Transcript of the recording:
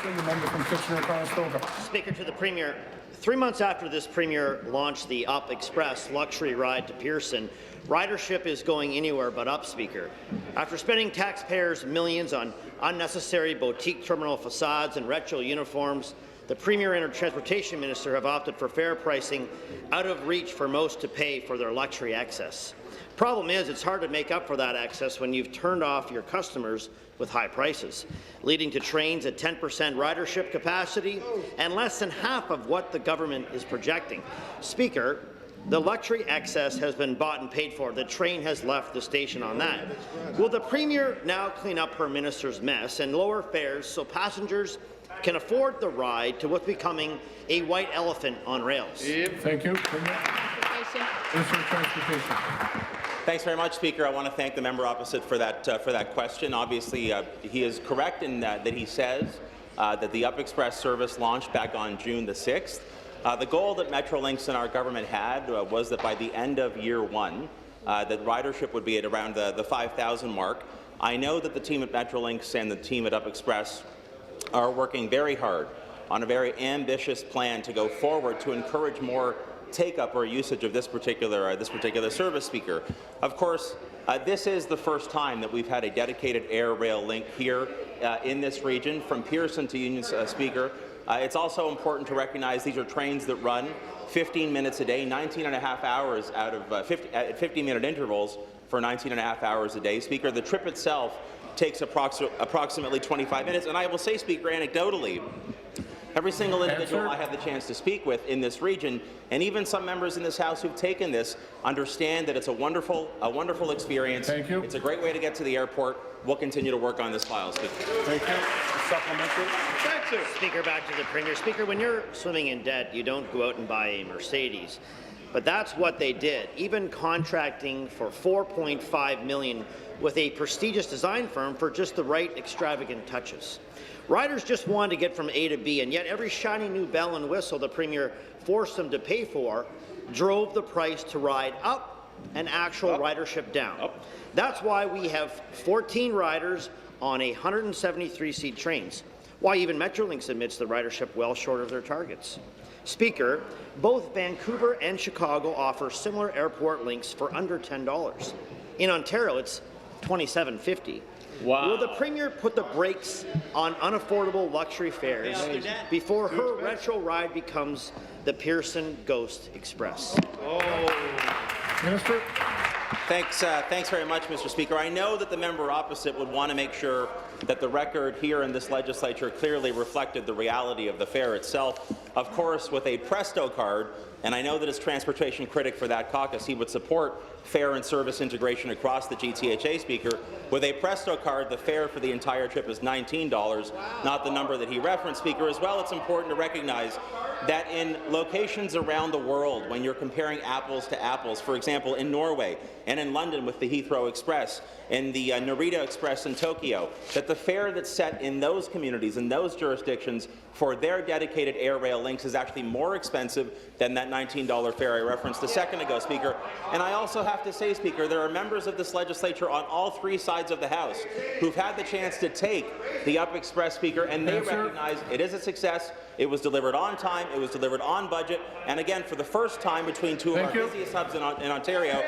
The member from Kitchener-Conestoga. Speaker, to the Premier. 3 months after this Premier launched the Up Express luxury ride to Pearson, ridership is going anywhere but up, Speaker. After spending taxpayers millions on unnecessary boutique terminal facades and retro uniforms, the Premier and her Transportation Minister have opted for fare pricing out of reach for most to pay for their luxury excess. Problem is, it's hard to make up for that excess when you've turned off your customers with high prices, leading to trains at 10% ridership capacity and less than half of what the government is projecting. Speaker, the luxury excess has been bought and paid for. The train has left the station on that. Will the Premier now clean up her minister's mess and lower fares so passengers can afford the ride to what's becoming a white elephant on rails? Thank you. Minister of Transportation. Thanks very much, Speaker. I want to thank the member opposite for that question. Obviously, he is correct in that he says that the Up Express service launched back on June the 6th. The goal that Metrolinx and our government had was that by the end of year one, that ridership would be at around the 5,000 mark. I know that the team at Metrolinx and the team at Up Express are working very hard on a very ambitious plan to go forward to encourage more take-up or usage of this particular service, Speaker. Of course, this is the first time that we've had a dedicated air rail link here in this region from Pearson to Union, Speaker. It's also important to recognize these are trains that run 15 minutes a day, 19 and a half hours out of 50-minute intervals for 19 and a half hours a day. Speaker, the trip itself takes approximately 25 minutes, and I will say, Speaker, anecdotally, every single individual I have the chance to speak with in this region, and even some members in this House who've taken this, understand that it's a wonderful experience. Thank you. It's a great way to get to the airport. We'll continue to work on this file, Speaker. Thank you. Supplementary. Thank you. Speaker, back to the Premier. Speaker, when you're swimming in debt, you don't go out and buy a Mercedes. But that's what they did, even contracting for $4.5 million with a prestigious design firm for just the right extravagant touches. Riders just wanted to get from A to B, and yet every shiny new bell and whistle the Premier forced them to pay for drove the price to ride up and actual ridership down. That's why we have 14 riders on 173-seat trains, why even Metrolinx admits the ridership well short of their targets. Speaker, both Vancouver and Chicago offer similar airport links for under $10. In Ontario, it's $27.50. Wow. Will the Premier put the brakes on unaffordable luxury fares before her retro ride becomes the Pearson Ghost Express? Minister. Thanks very much, Mr. Speaker. I know that the member opposite would want to make sure that the record here in this legislature clearly reflected the reality of the fare itself. Of course, with a Presto card, and I know that as transportation critic for that caucus, he would support fare and service integration across the GTHA, Speaker. With a Presto card, the fare for the entire trip is $19, not the number that he referenced, Speaker. As well, it's important to recognize that in locations around the world, when you're comparing apples to apples, for example, in Norway and in London with the Heathrow Express, and the Narita Express in Tokyo, that the fare that's set in those communities, in those jurisdictions, for their dedicated air rail links is actually more expensive than that $19 fare I referenced a second ago, Speaker. And I also have to say, Speaker, there are members of this legislature on all three sides of the House who've had the chance to take the Up Express, Speaker, and they recognize it is a success. It was delivered on time, it was delivered on budget, and again, for the first time between two of our busiest hubs in Ontario,